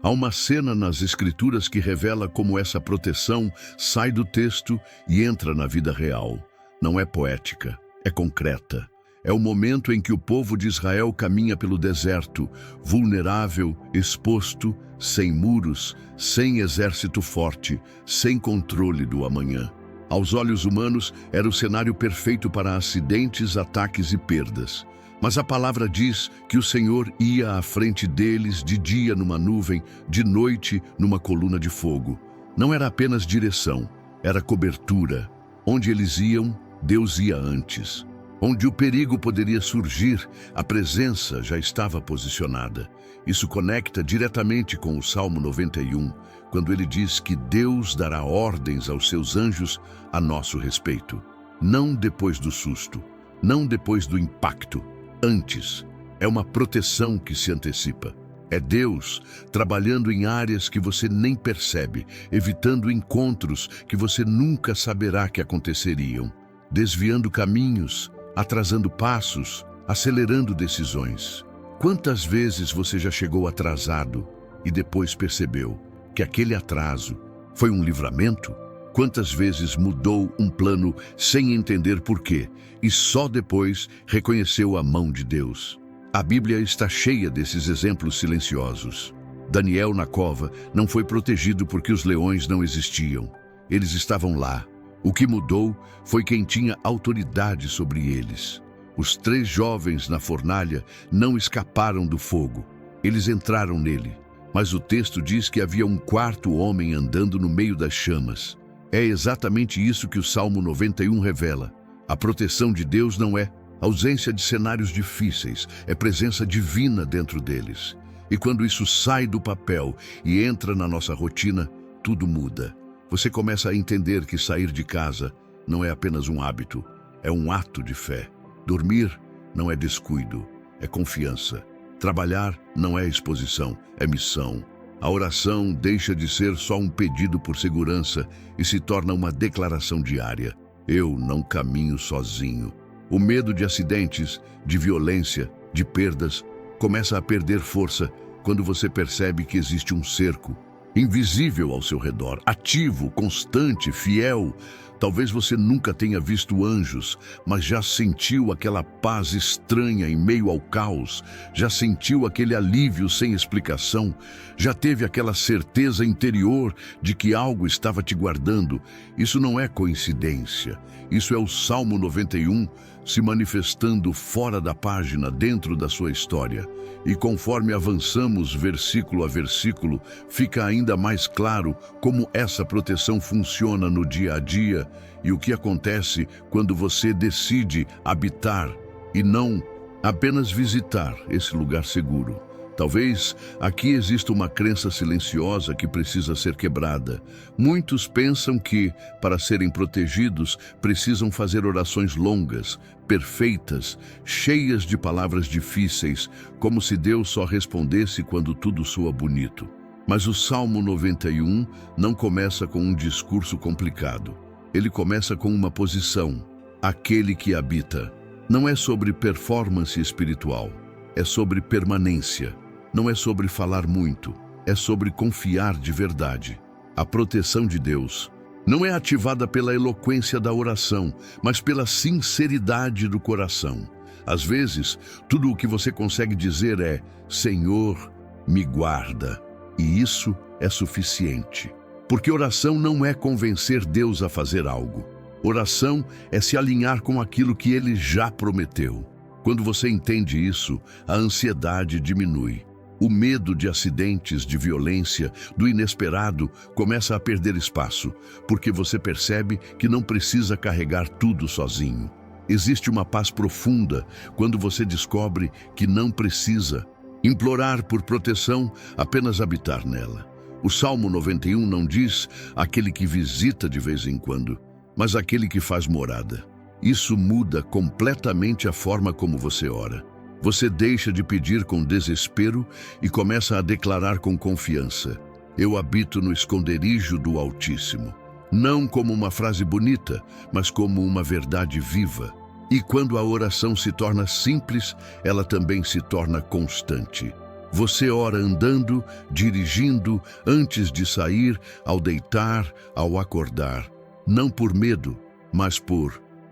Há uma cena nas Escrituras que revela como essa proteção sai do texto e entra na vida real. Não é poética, é concreta. É o momento em que o povo de Israel caminha pelo deserto, vulnerável, exposto, sem muros, sem exército forte, sem controle do amanhã. Aos olhos humanos, era o cenário perfeito para acidentes, ataques e perdas. Mas a palavra diz que o Senhor ia à frente deles de dia numa nuvem, de noite numa coluna de fogo. Não era apenas direção, era cobertura. Onde eles iam, Deus ia antes. Onde o perigo poderia surgir, a presença já estava posicionada. Isso conecta diretamente com o Salmo 91, quando ele diz que Deus dará ordens aos seus anjos a nosso respeito. Não depois do susto, não depois do impacto, antes. É uma proteção que se antecipa. É Deus trabalhando em áreas que você nem percebe, evitando encontros que você nunca saberá que aconteceriam, desviando caminhos, atrasando passos, acelerando decisões. Quantas vezes você já chegou atrasado e depois percebeu que aquele atraso foi um livramento? Quantas vezes mudou um plano sem entender por quê e só depois reconheceu a mão de Deus? A Bíblia está cheia desses exemplos silenciosos. Daniel na cova não foi protegido porque os leões não existiam. Eles estavam lá. O que mudou foi quem tinha autoridade sobre eles. Os 3 jovens na fornalha não escaparam do fogo. Eles entraram nele. Mas o texto diz que havia um 4º homem andando no meio das chamas. É exatamente isso que o Salmo 91 revela. A proteção de Deus não é ausência de cenários difíceis, é presença divina dentro deles. E quando isso sai do papel e entra na nossa rotina, tudo muda. Você começa a entender que sair de casa não é apenas um hábito, é um ato de fé. Dormir não é descuido, é confiança. Trabalhar não é exposição, é missão. A oração deixa de ser só um pedido por segurança e se torna uma declaração diária. Eu não caminho sozinho. O medo de acidentes, de violência, de perdas, começa a perder força quando você percebe que existe um cerco invisível ao seu redor, ativo, constante, fiel. Talvez você nunca tenha visto anjos, mas já sentiu aquela paz estranha em meio ao caos, já sentiu aquele alívio sem explicação, já teve aquela certeza interior de que algo estava te guardando. Isso não é coincidência, isso é o Salmo 91 se manifestando fora da página, dentro da sua história. E conforme avançamos versículo a versículo, fica ainda mais claro como essa proteção funciona no dia a dia e o que acontece quando você decide habitar e não apenas visitar esse lugar seguro. Talvez aqui exista uma crença silenciosa que precisa ser quebrada. Muitos pensam que, para serem protegidos, precisam fazer orações longas, perfeitas, cheias de palavras difíceis, como se Deus só respondesse quando tudo soa bonito. Mas o Salmo 91 não começa com um discurso complicado. Ele começa com uma posição, aquele que habita. Não é sobre performance espiritual, é sobre permanência. Não é sobre falar muito, é sobre confiar de verdade. A proteção de Deus não é ativada pela eloquência da oração, mas pela sinceridade do coração. Às vezes, tudo o que você consegue dizer é: Senhor, me guarda. E isso é suficiente. Porque oração não é convencer Deus a fazer algo. Oração é se alinhar com aquilo que Ele já prometeu. Quando você entende isso, a ansiedade diminui. O medo de acidentes, de violência, do inesperado começa a perder espaço, porque você percebe que não precisa carregar tudo sozinho. Existe uma paz profunda quando você descobre que não precisa implorar por proteção, apenas habitar nela. O Salmo 91 não diz aquele que visita de vez em quando, mas aquele que faz morada. Isso muda completamente a forma como você ora. Você deixa de pedir com desespero e começa a declarar com confiança: eu habito no esconderijo do Altíssimo. Não como uma frase bonita, mas como uma verdade viva. E quando a oração se torna simples, ela também se torna constante. Você ora andando, dirigindo, antes de sair, ao deitar, ao acordar. Não por medo, mas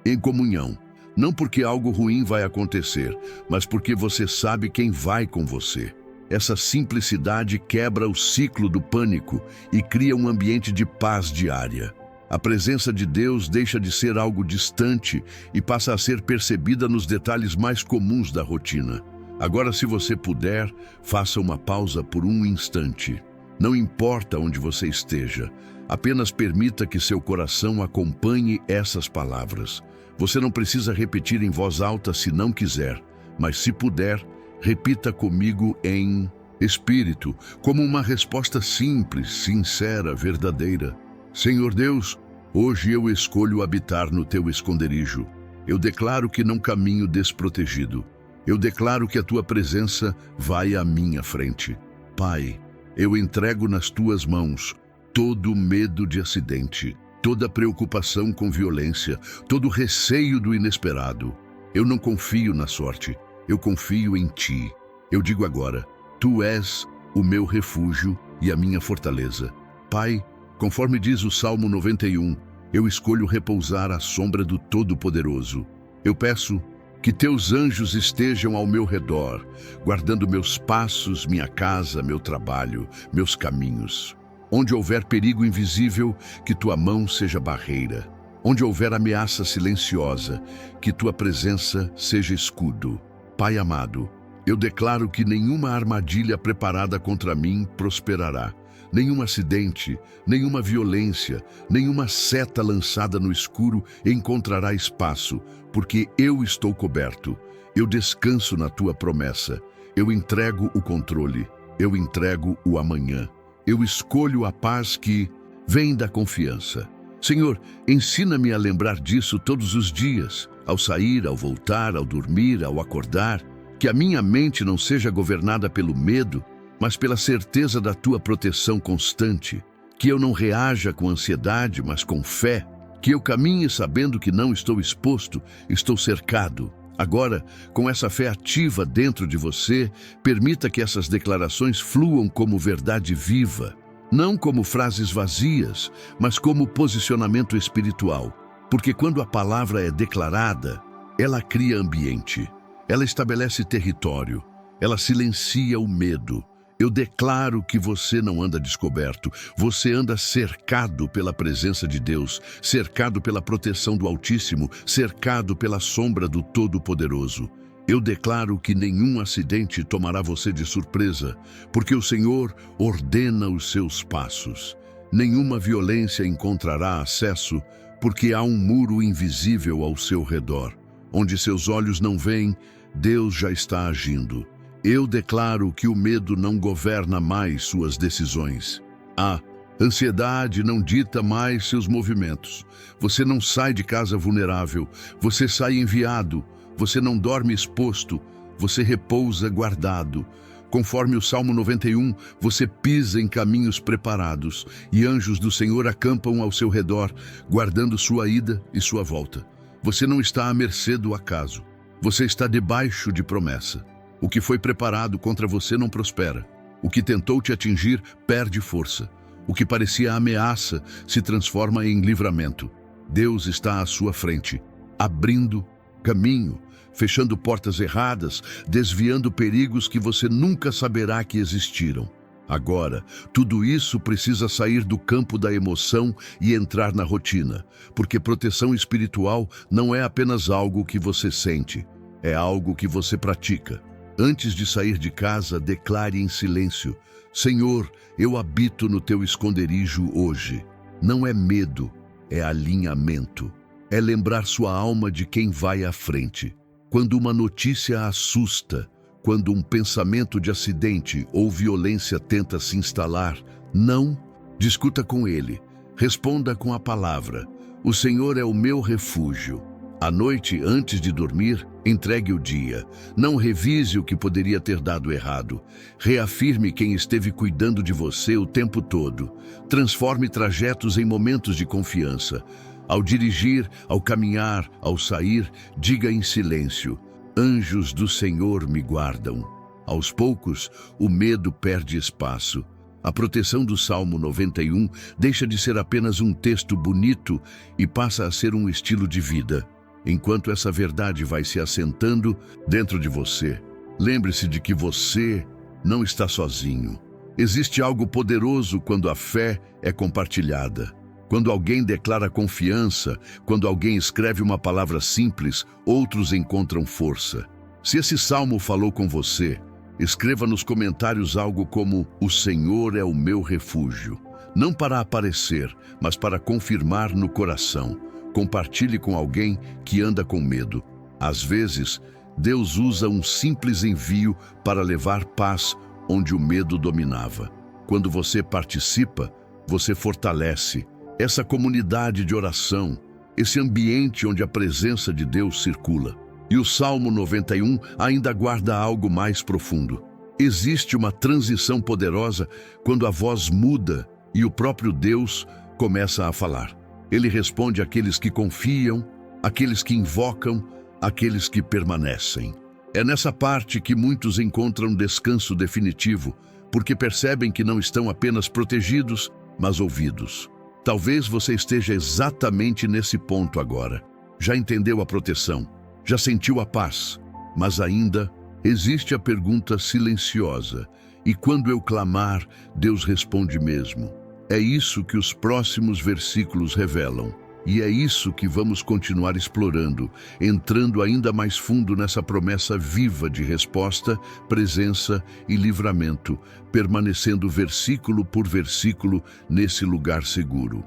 em comunhão. Não porque algo ruim vai acontecer, mas porque você sabe quem vai com você. Essa simplicidade quebra o ciclo do pânico e cria um ambiente de paz diária. A presença de Deus deixa de ser algo distante e passa a ser percebida nos detalhes mais comuns da rotina. Agora, se você puder, faça uma pausa por um instante. Não importa onde você esteja, apenas permita que seu coração acompanhe essas palavras. Você não precisa repetir em voz alta se não quiser, mas se puder, repita comigo em espírito, como uma resposta simples, sincera, verdadeira. Senhor Deus, hoje eu escolho habitar no teu esconderijo. Eu declaro que não caminho desprotegido. Eu declaro que a tua presença vai à minha frente. Pai, eu entrego nas tuas mãos todo o medo de acidente, toda preocupação com violência, todo o receio do inesperado. Eu não confio na sorte, eu confio em ti. Eu digo agora, tu és o meu refúgio e a minha fortaleza. Pai, conforme diz o Salmo 91, eu escolho repousar à sombra do Todo-Poderoso. Eu peço que teus anjos estejam ao meu redor, guardando meus passos, minha casa, meu trabalho, meus caminhos. Onde houver perigo invisível, que tua mão seja barreira. Onde houver ameaça silenciosa, que tua presença seja escudo. Pai amado, eu declaro que nenhuma armadilha preparada contra mim prosperará. Nenhum acidente, nenhuma violência, nenhuma seta lançada no escuro encontrará espaço, porque eu estou coberto. Eu descanso na tua promessa. Eu entrego o controle. Eu entrego o amanhã. Eu escolho a paz que vem da confiança. Senhor, ensina-me a lembrar disso todos os dias, ao sair, ao voltar, ao dormir, ao acordar, que a minha mente não seja governada pelo medo, mas pela certeza da tua proteção constante, que eu não reaja com ansiedade, mas com fé, que eu caminhe sabendo que não estou exposto, estou cercado. Agora, com essa fé ativa dentro de você, permita que essas declarações fluam como verdade viva, não como frases vazias, mas como posicionamento espiritual. Porque quando a palavra é declarada, ela cria ambiente, ela estabelece território, ela silencia o medo. Eu declaro que você não anda descoberto, você anda cercado pela presença de Deus, cercado pela proteção do Altíssimo, cercado pela sombra do Todo-Poderoso. Eu declaro que nenhum acidente tomará você de surpresa, porque o Senhor ordena os seus passos. Nenhuma violência encontrará acesso, porque há um muro invisível ao seu redor. Onde seus olhos não veem, Deus já está agindo. Eu declaro que o medo não governa mais suas decisões. A ansiedade não dita mais seus movimentos. Você não sai de casa vulnerável, você sai enviado, você não dorme exposto, você repousa guardado. Conforme o Salmo 91, você pisa em caminhos preparados, e anjos do Senhor acampam ao seu redor, guardando sua ida e sua volta. Você não está à mercê do acaso, você está debaixo de promessa. O que foi preparado contra você não prospera. O que tentou te atingir perde força. O que parecia ameaça se transforma em livramento. Deus está à sua frente, abrindo caminho, fechando portas erradas, desviando perigos que você nunca saberá que existiram. Agora, tudo isso precisa sair do campo da emoção e entrar na rotina, porque proteção espiritual não é apenas algo que você sente, é algo que você pratica. Antes de sair de casa, declare em silêncio: Senhor, eu habito no teu esconderijo hoje. Não é medo, é alinhamento. É lembrar sua alma de quem vai à frente. Quando uma notícia a assusta, quando um pensamento de acidente ou violência tenta se instalar, não discuta com ele. Responda com a palavra: o Senhor é o meu refúgio. À noite, antes de dormir, entregue o dia. Não revise o que poderia ter dado errado. Reafirme quem esteve cuidando de você o tempo todo. Transforme trajetos em momentos de confiança. Ao dirigir, ao caminhar, ao sair, diga em silêncio: anjos do Senhor me guardam. Aos poucos, o medo perde espaço. A proteção do Salmo 91 deixa de ser apenas um texto bonito e passa a ser um estilo de vida. Enquanto essa verdade vai se assentando dentro de você, lembre-se de que você não está sozinho. Existe algo poderoso quando a fé é compartilhada. Quando alguém declara confiança, quando alguém escreve uma palavra simples, outros encontram força. Se esse salmo falou com você, escreva nos comentários algo como: "O Senhor é o meu refúgio", não para aparecer, mas para confirmar no coração. Compartilhe com alguém que anda com medo. Às vezes, Deus usa um simples envio para levar paz onde o medo dominava. Quando você participa, você fortalece essa comunidade de oração, esse ambiente onde a presença de Deus circula. E o Salmo 91 ainda guarda algo mais profundo. Existe uma transição poderosa quando a voz muda e o próprio Deus começa a falar. Ele responde àqueles que confiam, àqueles que invocam, àqueles que permanecem. É nessa parte que muitos encontram descanso definitivo, porque percebem que não estão apenas protegidos, mas ouvidos. Talvez você esteja exatamente nesse ponto agora. Já entendeu a proteção, já sentiu a paz, mas ainda existe a pergunta silenciosa: e quando eu clamar, Deus responde mesmo? É isso que os próximos versículos revelam. E é isso que vamos continuar explorando, entrando ainda mais fundo nessa promessa viva de resposta, presença e livramento, permanecendo versículo por versículo nesse lugar seguro.